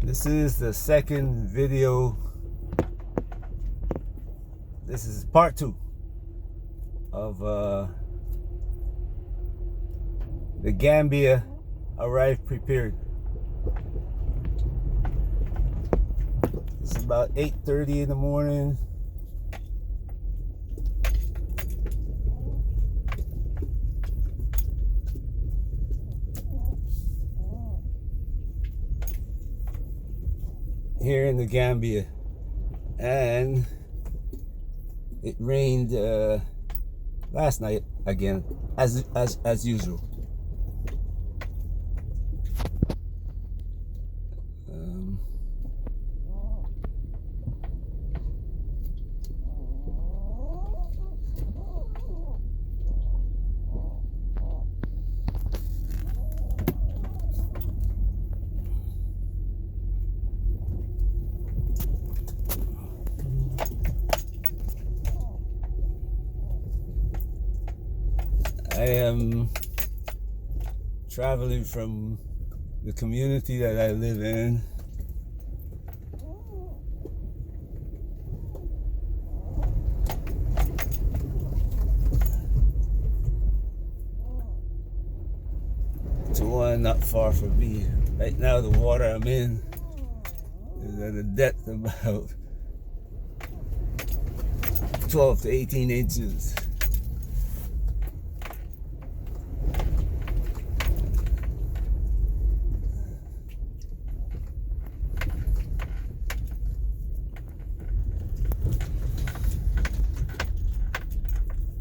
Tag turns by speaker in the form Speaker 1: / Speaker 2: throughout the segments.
Speaker 1: This is the second video. This is part 2 of the Gambia arrived prepared. It's about 8:30 in the morning. Here in the Gambia, and it rained last night again, as usual. I am traveling from the community that I live in to one not far from me. Right now the water I'm in is at a depth of about 12 to 18 inches.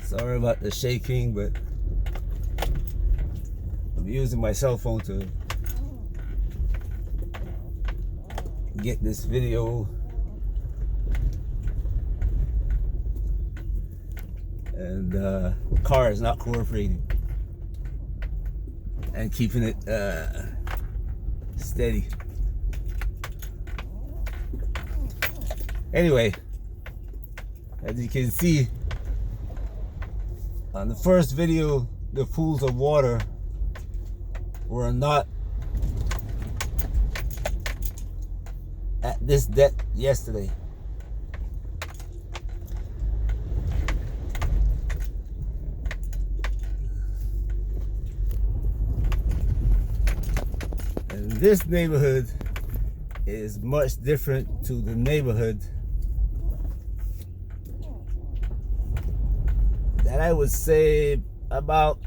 Speaker 1: Sorry about the shaking, but I'm using my cell phone to get this video, and the car is not cooperating and keeping it steady. Anyway, as you can see, on the first video, the pools of water were not at this depth yesterday. And this neighborhood is much different to the neighborhood that I would say about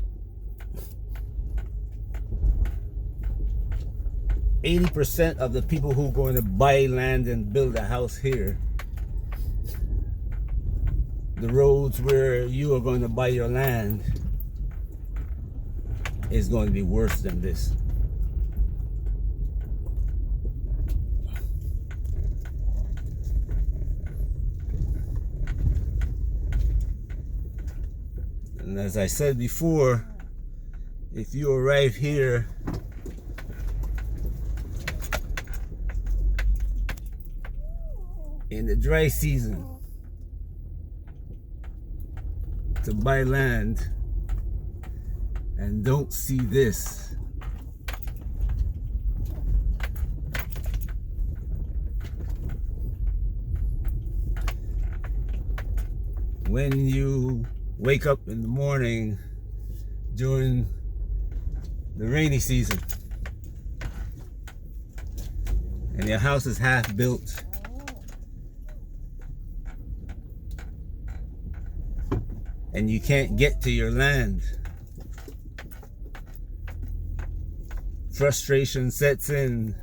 Speaker 1: 80% of the people who are going to buy land and build a house here, the roads where you are going to buy your land is going to be worse than this. And as I said before, if you arrive here in the dry season to buy land and don't see this, when you wake up in the morning during the rainy season and your house is half built, and you can't get to your land, frustration sets in,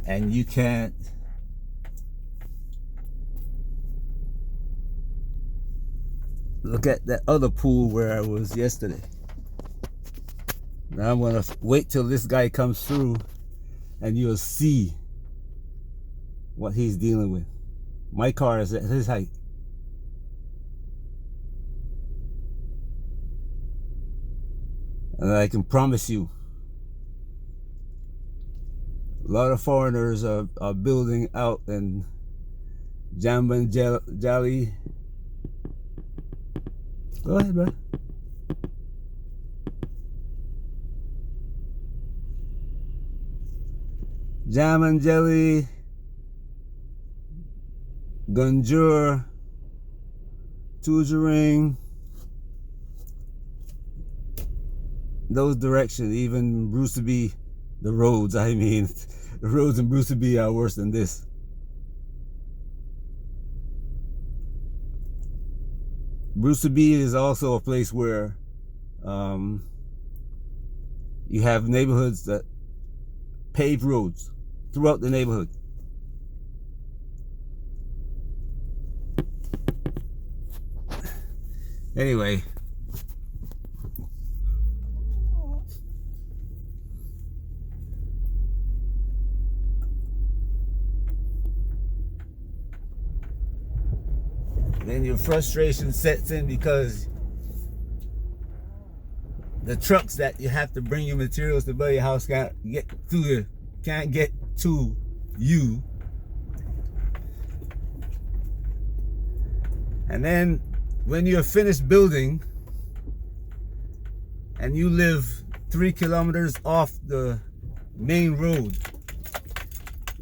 Speaker 1: and you can't look at that other pool where I was yesterday. Now I'm gonna wait till this guy comes through and you'll see what he's dealing with. My car is at his height. And I can promise you, a lot of foreigners are building out in Jamban Jali. Go ahead, bro. jam and jelly, Gunjur, Tujaring, those directions, even Bruceby, the roads, I mean, the roads in Bruceby are worse than this. Bruceby is also a place where you have neighborhoods that paved roads throughout the neighborhood. Anyway, then your frustration sets in because the trucks that you have to bring your materials to build your house can't get to you. And then when you're finished building and you live 3 kilometers off the main road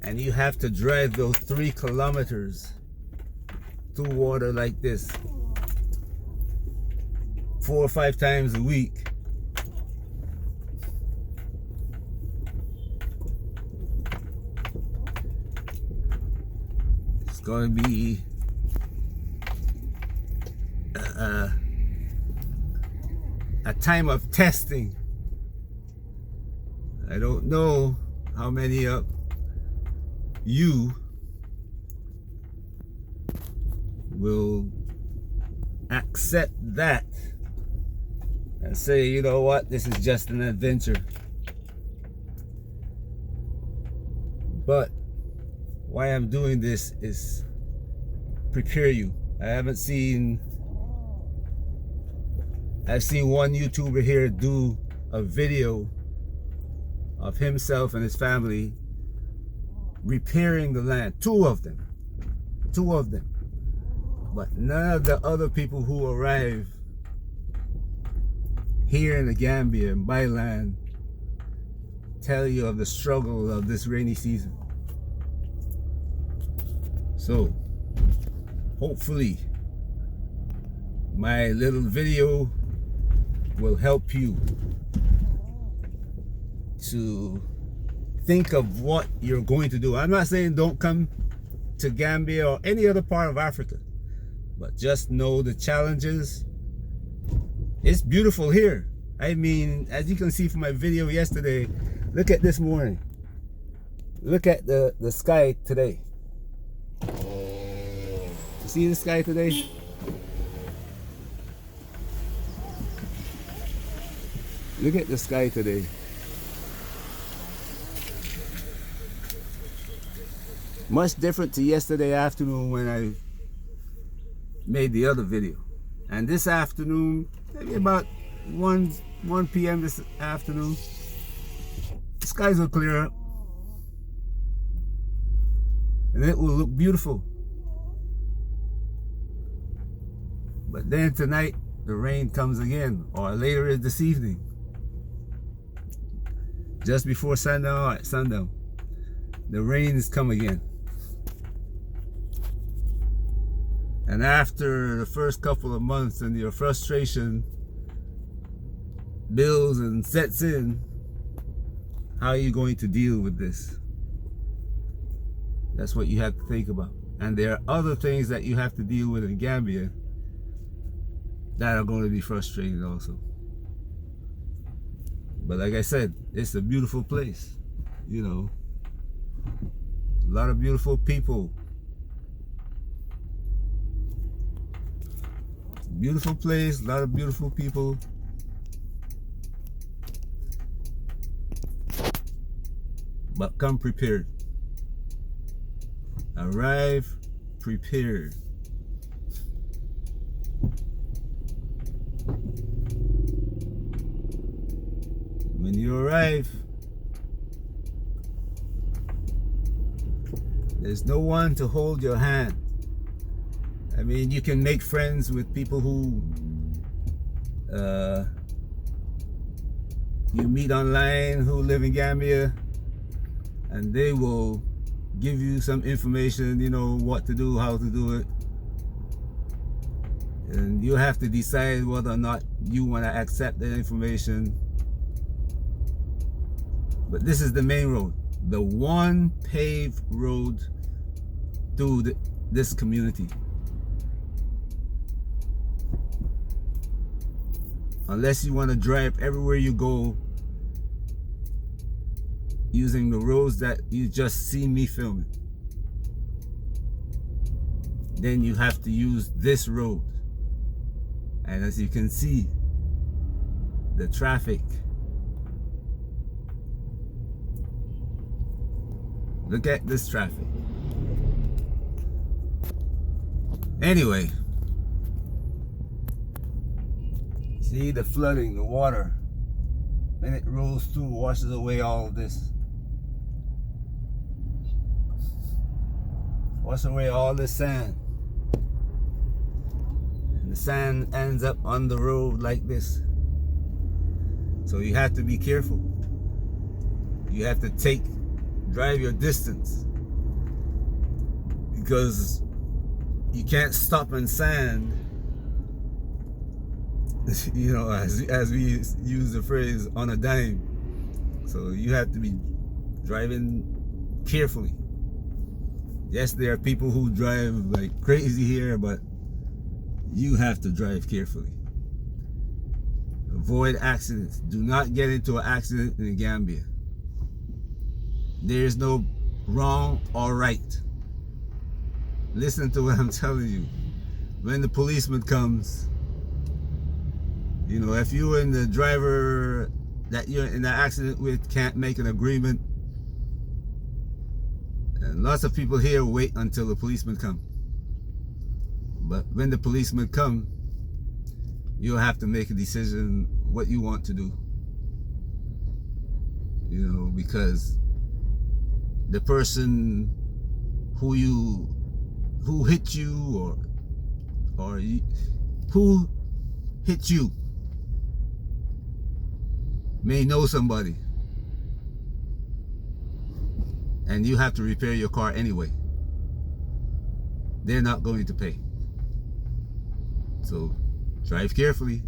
Speaker 1: and you have to drive those 3 kilometers through water like this 4 or 5 times a week, it's going to be a time of testing. I don't know how many of you will accept that and say, you know what, this is just an adventure. But why I'm doing this is prepare you. I've seen one YouTuber here do a video of himself and his family repairing the land. Two of them. But none of the other people who arrive here in the Gambia and buy land tell you of the struggle of this rainy season. So hopefully my little video will help you to think of what you're going to do. I'm not saying don't come to Gambia or any other part of Africa, but just know the challenges. It's beautiful here. I mean, as you can see from my video yesterday, look at this morning. Look at the sky today. You see the sky today? Look at the sky today. Much different to yesterday afternoon when I made the other video. And this afternoon, maybe about 1 p.m. this afternoon, the skies will clear up. And it will look beautiful. But then tonight, the rain comes again, or later this evening. Just before sundown, the rains come again. And after the first couple of months and your frustration builds and sets in, how are you going to deal with this? That's what you have to think about. And there are other things that you have to deal with in Gambia that are going to be frustrating also. But like I said, it's a beautiful place, you know. A lot of beautiful people. Beautiful place, a lot of beautiful people. But come prepared. Arrive prepared. When you arrive, there's no one to hold your hand. I mean, you can make friends with people who you meet online who live in Gambia, and they will give you some information, you know, what to do, how to do it, and you have to decide whether or not you want to accept that information. But this is the main road, the one paved road through this community. Unless you want to drive everywhere you go using the roads that you just see me filming, then you have to use this road. And as you can see, the traffic, look at this traffic. Anyway, see the flooding, the water, when it rolls through, washes away all of this. Wash away all the sand. And the sand ends up on the road like this. So you have to be careful. You have to drive your distance, because you can't stop in sand, you know, as we use the phrase, on a dime. So you have to be driving carefully. Yes, there are people who drive like crazy here, but you have to drive carefully. Avoid accidents. Do not get into an accident in Gambia. There is no wrong or right. Listen to what I'm telling you. When the policeman comes, you know, if you and the driver that you're in that accident with can't make an agreement, and lots of people here wait until the policeman come. But when the policeman come, you'll have to make a decision what you want to do. You know, because the person who hit you or who hit you may know somebody, and you have to repair your car anyway. They're not going to pay. So drive carefully.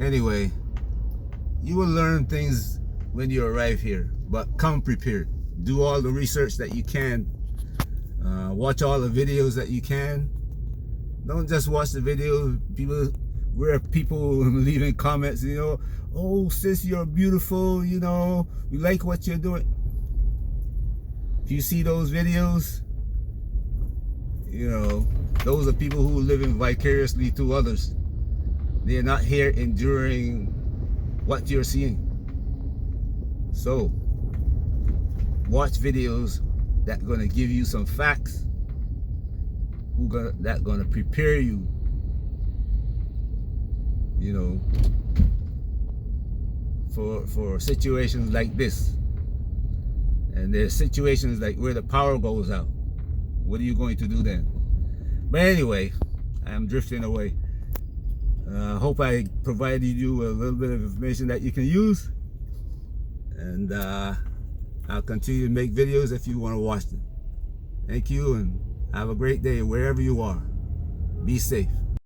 Speaker 1: Anyway, you will learn things when you arrive here, but come prepared. Do all the research that you can. Watch all the videos that you can. Don't just watch the video. People leaving comments, you know, oh sis, you're beautiful, you know, we like what you're doing. If you see those videos, you know, those are people who are living vicariously through others. They're not here enduring what you're seeing. So watch videos that are going to give you some facts, that going to prepare you, you know, for situations like this. And there's situations like where the power goes out. What are you going to do then? But anyway, I'm drifting away. Hope I provided you a little bit of information that you can use. And I'll continue to make videos if you want to watch them. Thank you, and have a great day wherever you are. Be safe.